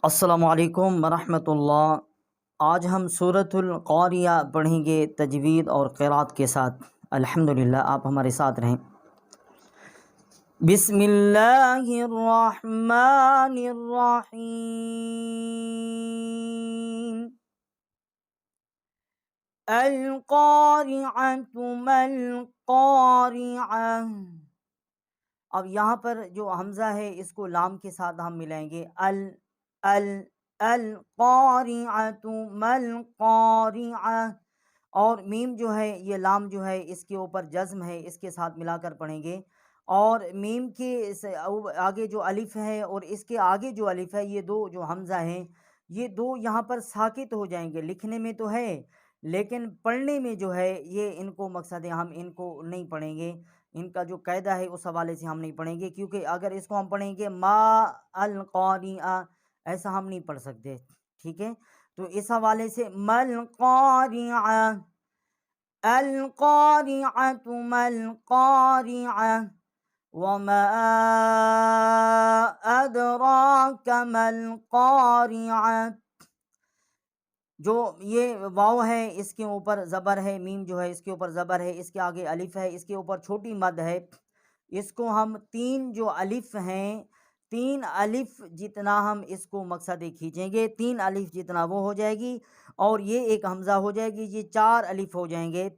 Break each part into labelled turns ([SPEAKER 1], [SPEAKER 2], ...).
[SPEAKER 1] السلام علیکم ورحمۃ اللہ۔ آج ہم سورۃ القاریہ پڑھیں گے تجوید اور قرات کے ساتھ۔ الحمدللہ، آپ ہمارے ساتھ رہیں۔ بسم اللہ الرحمن الرحیم۔ القارعۃ ما القارعہ۔ اب یہاں پر جو حمزہ ہے اس کو لام کے ساتھ ہم ملائیں گے۔ القارعۃ ما القارعہ، اور میم جو ہے یہ لام جو ہے اس کے اوپر جزم ہے، اس کے ساتھ ملا کر پڑھیں گے۔ اور میم کے آگے جو الف ہے اور اس کے آگے جو الف ہے، یہ دو جو حمزہ ہیں یہ دو یہاں پر ساکت ہو جائیں گے۔ لکھنے میں تو ہے لیکن پڑھنے میں جو ہے یہ ان کو مقصد ہے، ہم ان کو نہیں پڑھیں گے۔ ان کا جو قاعدہ ہے اس حوالے سے ہم نہیں پڑھیں گے، کیونکہ اگر اس کو ہم پڑھیں گے ما القاریہ، ایسا ہم نہیں پڑھ سکتے، ٹھیک ہے؟ تو اس حوالے سے ما القاریہ، القاریعۃ ما القاریعہ، وما ادراک ما القاریعہ۔ جو یہ واو ہے اس کے اوپر زبر ہے، میم جو ہے اس کے اوپر زبر ہے، اس کے آگے الف ہے، اس کے اوپر چھوٹی مد ہے۔ اس کو ہم تین جو الف ہیں، تین الف جتنا ہم اس کو مقصد کھینچیں گے، تین الف جتنا وہ ہو جائے گی، اور یہ ایک حمزہ ہو جائے گی، یہ چار الف ہو جائیں گے۔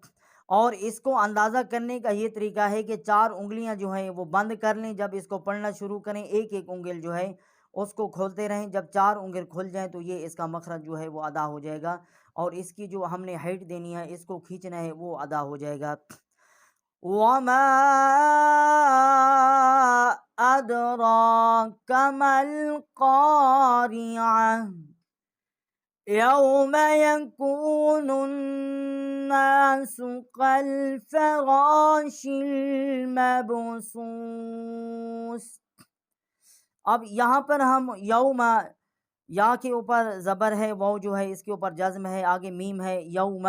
[SPEAKER 1] اور اس کو اندازہ کرنے کا یہ طریقہ ہے کہ چار انگلیاں جو ہیں وہ بند کر لیں، جب اس کو پڑھنا شروع کریں ایک ایک انگل جو ہے اس کو کھولتے رہیں، جب چار انگل کھل جائیں تو یہ اس کا مخرج جو ہے وہ ادا ہو جائے گا، اور اس کی جو ہم نے ہائٹ دینی ہے، اس کو کھینچنا ہے، وہ ادا ہو جائے گا۔ وما ادراک ما القاریعہ، یوم یکون الناس کالفراش المبثوث۔ اب یہاں پر ہم یوم، یا کے اوپر زبر ہے، واو جو ہے اس کے اوپر جزم ہے، آگے میم ہے یوم،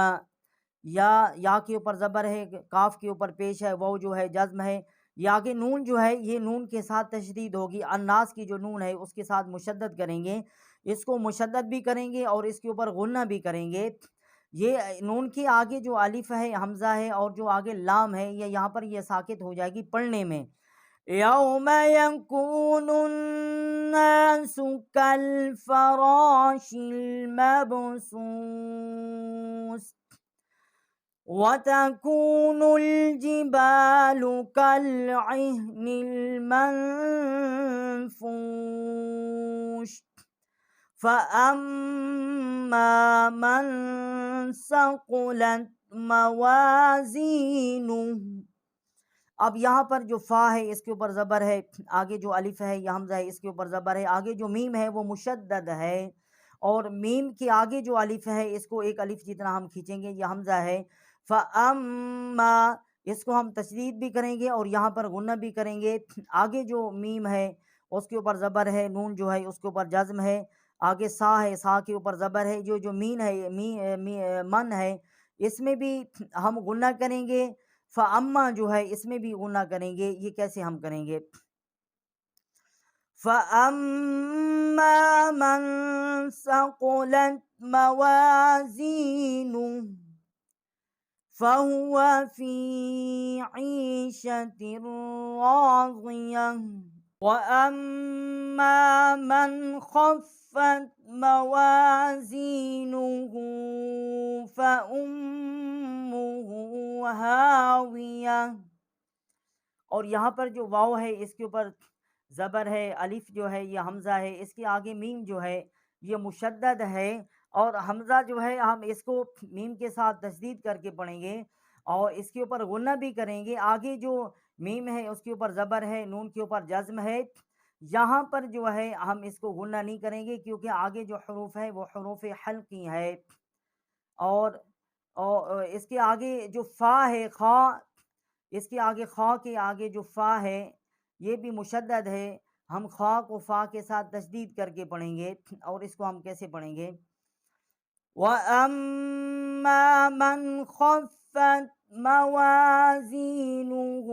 [SPEAKER 1] یا کے اوپر زبر ہے، کاف کے اوپر پیش ہے، واو جو ہے جزم ہے، یہ آگے نون جو ہے یہ نون کے ساتھ تشدید ہوگی، الناس کی جو نون ہے اس کے ساتھ مشدد کریں گے، اس کو مشدد بھی کریں گے اور اس کے اوپر غنہ بھی کریں گے۔ یہ نون کے آگے جو الف ہے حمزہ ہے، اور جو آگے لام ہے یہ یہاں پر یہ ساکت ہو جائے گی پڑھنے میں۔ یوم یکون الناس کالفراش المبثوث، وتكون الجبال كالعهن المنفوش، فأما من ثقلت موازينه۔ اب یہاں پر جو فا ہے اس کے اوپر زبر ہے، آگے جو الف ہے یہ حمزہ ہے اس کے اوپر زبر ہے، آگے جو میم ہے وہ مشدد ہے، اور میم کے آگے جو الف ہے اس کو ایک الف جتنا ہم کھینچیں گے، یہ حمزہ ہے۔ فَأَمَّا، اس کو ہم تشدید بھی کریں گے اور یہاں پر غنہ بھی کریں گے۔ آگے جو میم ہے اس کے اوپر زبر ہے، نون جو ہے اس کے اوپر جزم ہے، آگے سا ہے، سا کے اوپر زبر ہے، جو مین ہے من ہے اس میں بھی ہم غنہ کریں گے، فَأَمَّا جو ہے اس میں بھی غنہ کریں گے۔ یہ کیسے ہم کریں گے؟ فَأَمَّا مَن ثَقُلَتْ مَوَازِينُهُ فَهُوَ فِي عِيشَةٍ رَاضِيَةٍ، وَأَمَّا مَنْ خَفَّتْ مَوَازِينُهُ فَأُمُّهُ هَاوِيَةٌ۔ اور یہاں پر جو واو ہے اس کے اوپر زبر ہے، الف جو ہے یہ حمزہ ہے، اس کے آگے میم جو ہے یہ مشدد ہے، اور حمزہ جو ہے ہم اس کو میم کے ساتھ تشدید کر کے پڑھیں گے اور اس کے اوپر غنہ بھی کریں گے۔ آگے جو میم ہے اس کے اوپر زبر ہے، نون کے اوپر جزم ہے، یہاں پر جو ہے ہم اس کو غنہ نہیں کریں گے، کیونکہ آگے جو حروف ہے وہ حروف حلقی ہے، اور اس کے آگے جو فا ہے، خا، اس کے آگے خا کے آگے جو فا ہے یہ بھی مشدد ہے، ہم خا کو فا کے ساتھ تشدید کر کے پڑھیں گے، اور اس کو ہم کیسے پڑھیں گے؟ وَأَمَّا مَنْ خَفَّتْ مَوَازِينُهُ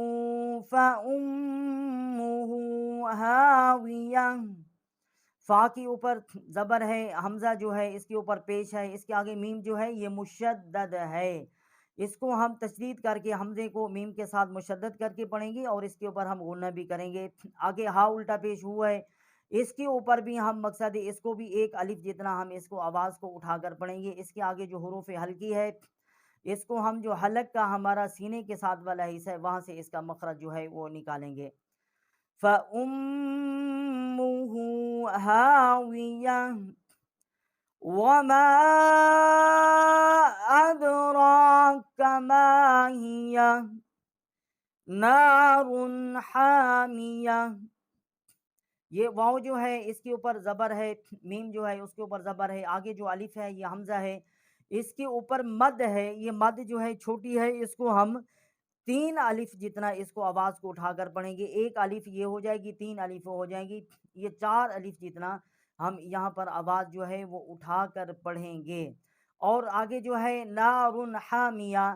[SPEAKER 1] فَأُمُّهُ هَاوِيَةٌ، فا کے اوپر زبر ہے، حمزہ جو ہے اس کے اوپر پیش ہے، اس کے آگے میم جو ہے یہ مشدد ہے، اس کو ہم تشدید کر کے حمزے کو میم کے ساتھ مشدد کر کے پڑھیں گے اور اس کے اوپر ہم غنہ بھی کریں گے۔ آگے ہا الٹا پیش ہوا ہے، اس کے اوپر بھی ہم مقصد ہے اس کو بھی ایک الف جتنا ہم اس کو آواز کو اٹھا کر پڑھیں گے۔ اس کے آگے جو حروف حلقی ہے اس کو ہم جو حلق کا ہمارا سینے کے ساتھ والا حصہ ہے وہاں سے اس کا مخرج جو ہے وہ نکالیں گے۔ فَأُمُّهُ هَاوِيَةٌ وَمَا أَدْرَاكَ مَا هِيَهْ نَارٌ حَامِيَةٌ۔ یہ واو جو ہے اس کے اوپر زبر ہے، میم جو ہے اس کے اوپر زبر ہے، آگے جو الف ہے یہ حمزہ ہے، اس کے اوپر مد ہے، یہ مد جو ہے چھوٹی ہے، اس کو ہم 3 الف جتنا اس کو آواز کو اٹھا کر پڑھیں گے۔ ایک الف یہ ہو جائے گی، 3 الف ہو جائیں گی، یہ 4 الف جتنا ہم یہاں پر آواز جو ہے وہ اٹھا کر پڑھیں گے۔ اور آگے جو ہے نارن حامیہ،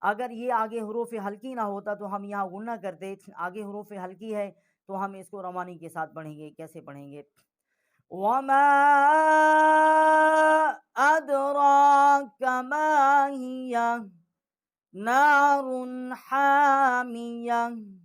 [SPEAKER 1] اگر یہ آگے حروف حلقی نہ ہوتا تو ہم یہاں غنہ کرتے، آگے حروف حلقی ہے تو ہم اس کو روانی کے ساتھ پڑھیں گے۔ کیسے پڑھیں گے؟ وَمَا أَدْرَاكَ مَا هِيَهْ نَارٌ حَامِيَةٌ۔